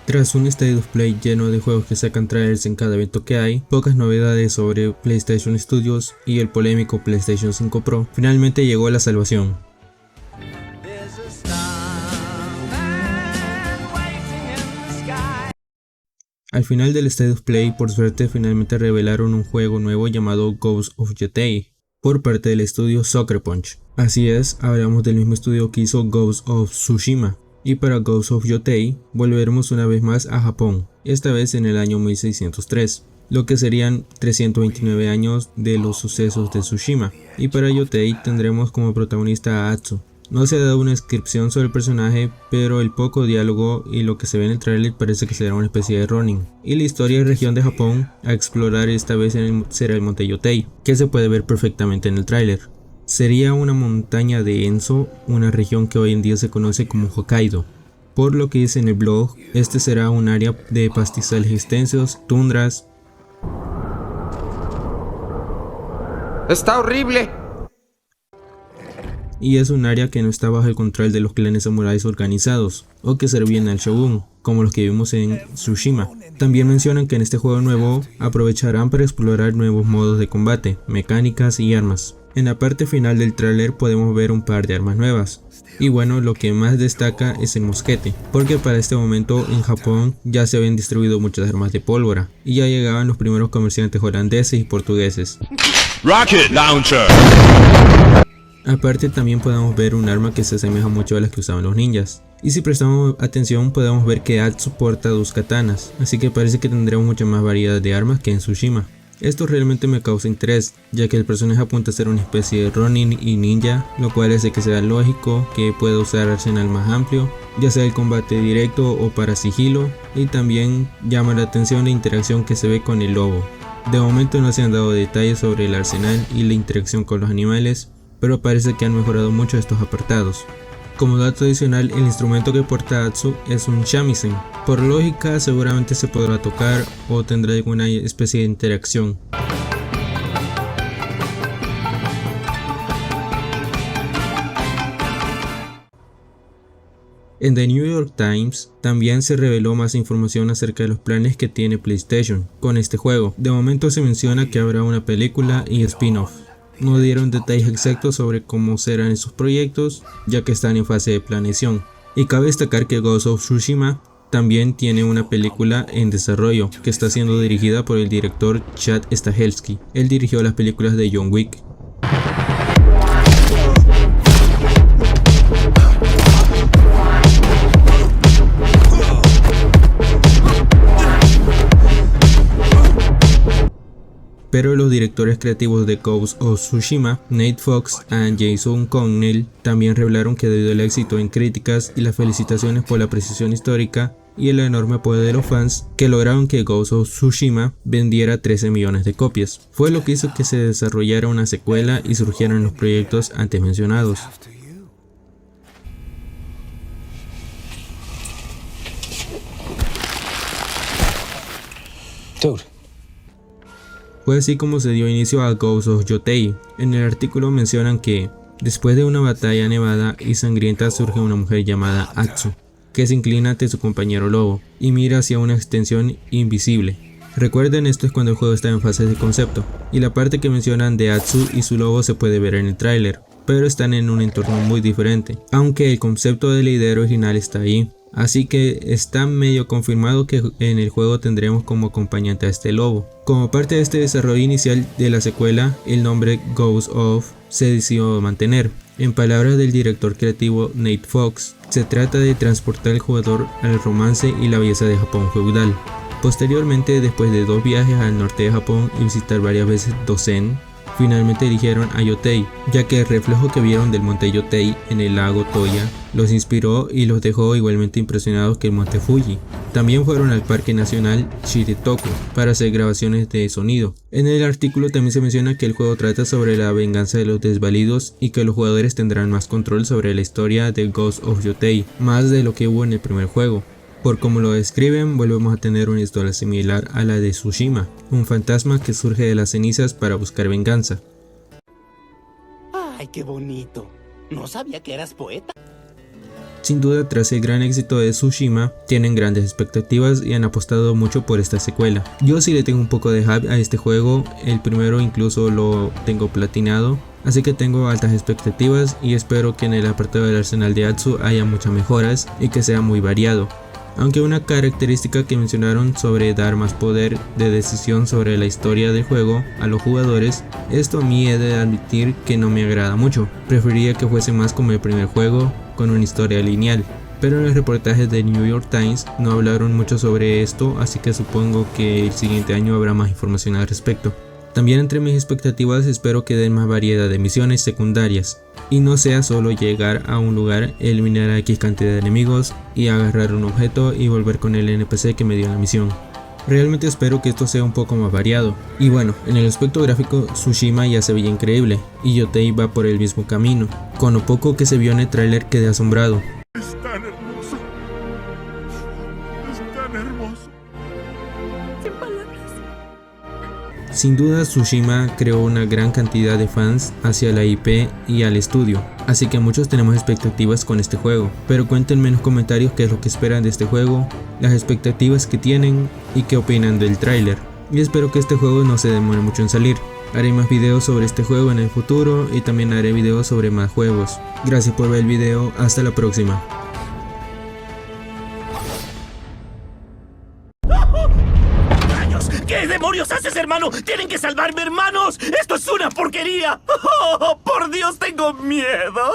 Tras un State of Play lleno de juegos que sacan trailers en cada evento que hay, pocas novedades sobre PlayStation Studios y el polémico PlayStation 5 Pro, finalmente llegó la salvación. Al final del State of Play, por suerte, finalmente revelaron un juego nuevo llamado Ghost of Yotei, por parte del estudio Sucker Punch. Así es, hablamos del mismo estudio que hizo Ghost of Tsushima. Y para Ghost of Yotei, volveremos una vez más a Japón, esta vez en el año 1603, lo que serían 329 años de los sucesos de Tsushima. Y para Yotei tendremos como protagonista a Atsu. No se ha dado una descripción sobre el personaje, pero el poco diálogo y lo que se ve en el trailer parece que será una especie de Ronin. Y la historia y región de Japón a explorar esta vez será el monte Yotei, que se puede ver perfectamente en el trailer. Sería una montaña de Enso, una región que hoy en día se conoce como Hokkaido. Por lo que dice en el blog, este será un área de pastizales extensos, tundras. ¡Está horrible! Y es un área que no está bajo el control de los clanes samuráis organizados, o que servían al shogun, como los que vimos en Tsushima. También mencionan que en este juego nuevo aprovecharán para explorar nuevos modos de combate, mecánicas y armas. En la parte final del tráiler podemos ver un par de armas nuevas. Y bueno, lo que más destaca es el mosquete, porque para este momento en Japón ya se habían distribuido muchas armas de pólvora, y ya llegaban los primeros comerciantes holandeses y portugueses. Rocket Launcher. Aparte también podemos ver un arma que se asemeja mucho a las que usaban los ninjas. Y si prestamos atención podemos ver que Atsu porta dos katanas, así que parece que tendremos mucha más variedad de armas que en Tsushima. Esto realmente me causa interés, ya que el personaje apunta a ser una especie de Ronin y ninja, lo cual hace que sea lógico que pueda usar arsenal más amplio, ya sea el combate directo o para sigilo, y también llama la atención la interacción que se ve con el lobo. De momento no se han dado detalles sobre el arsenal y la interacción con los animales, pero parece que han mejorado mucho estos apartados. Como dato adicional, el instrumento que porta Atsu es un shamisen. Por lógica seguramente se podrá tocar o tendrá alguna especie de interacción. En The New York Times también se reveló más información acerca de los planes que tiene PlayStation con este juego. De momento se menciona que habrá una película y spin-off. No dieron detalles exactos sobre cómo serán esos proyectos, ya que están en fase de planeación. Y cabe destacar que Ghost of Tsushima también tiene una película en desarrollo, que está siendo dirigida por el director Chad Stahelski. Él dirigió las películas de John Wick. Pero los directores creativos de Ghost of Tsushima, Nate Fox y Jason Connell, también revelaron que debido al éxito en críticas y las felicitaciones por la precisión histórica y el enorme apoyo de los fans, que lograron que Ghost of Tsushima vendiera 13 millones de copias. Fue lo que hizo que se desarrollara una secuela y surgieran los proyectos antes mencionados. Fue así como se dio inicio a Ghost of Yotei. En el artículo mencionan que, después de una batalla nevada y sangrienta, surge una mujer llamada Atsu, que se inclina ante su compañero lobo y mira hacia una extensión invisible. Recuerden, esto es cuando el juego está en fase de concepto, y la parte que mencionan de Atsu y su lobo se puede ver en el tráiler, pero están en un entorno muy diferente, aunque el concepto de la idea original está ahí. Así que está medio confirmado que en el juego tendremos como acompañante a este lobo. Como parte de este desarrollo inicial de la secuela, el nombre Ghost of se decidió mantener. En palabras del director creativo Nate Fox, se trata de transportar al jugador al romance y la belleza de Japón feudal. Posteriormente, después de 2 viajes al norte de Japón y visitar varias veces Dosen, finalmente eligieron a Yotei, ya que el reflejo que vieron del monte Yotei en el lago Toya los inspiró y los dejó igualmente impresionados que el monte Fuji. También fueron al Parque Nacional Shiretoku para hacer grabaciones de sonido. En el artículo también se menciona que el juego trata sobre la venganza de los desvalidos y que los jugadores tendrán más control sobre la historia de Ghost of Yotei, más de lo que hubo en el primer juego. Por como lo describen, volvemos a tener una historia similar a la de Tsushima, un fantasma que surge de las cenizas para buscar venganza. ¡Ay, qué bonito! No sabía que eras poeta. Sin duda, tras el gran éxito de Tsushima, tienen grandes expectativas y han apostado mucho por esta secuela. Yo sí le tengo un poco de hype a este juego, el primero incluso lo tengo platinado, así que tengo altas expectativas y espero que en el apartado del arsenal de Atsu haya muchas mejoras y que sea muy variado. Aunque una característica que mencionaron sobre dar más poder de decisión sobre la historia del juego a los jugadores, esto a mí he de admitir que no me agrada mucho. Preferiría que fuese más como el primer juego, con una historia lineal. Pero en los reportajes de New York Times no hablaron mucho sobre esto, así que supongo que el siguiente año habrá más información al respecto. También entre mis expectativas espero que den más variedad de misiones secundarias y no sea solo llegar a un lugar, eliminar a X cantidad de enemigos y agarrar un objeto y volver con el NPC que me dio la misión. Realmente espero que esto sea un poco más variado. Y bueno, en el aspecto gráfico Tsushima ya se veía increíble y Yotei va por el mismo camino. Con lo poco que se vio en el tráiler quedé asombrado. Es tan hermoso. Es tan hermoso. Sin palabras. Sin duda Tsushima creó una gran cantidad de fans hacia la IP y al estudio, así que muchos tenemos expectativas con este juego, pero cuéntenme en los comentarios qué es lo que esperan de este juego, las expectativas que tienen y qué opinan del tráiler, y espero que este juego no se demore mucho en salir. Haré más videos sobre este juego en el futuro y también haré videos sobre más juegos. Gracias por ver el video, hasta la próxima. ¿Qué demonios haces, hermano? ¡Tienen que salvarme, hermanos! ¡Esto es una porquería! ¡Oh, por Dios, tengo miedo!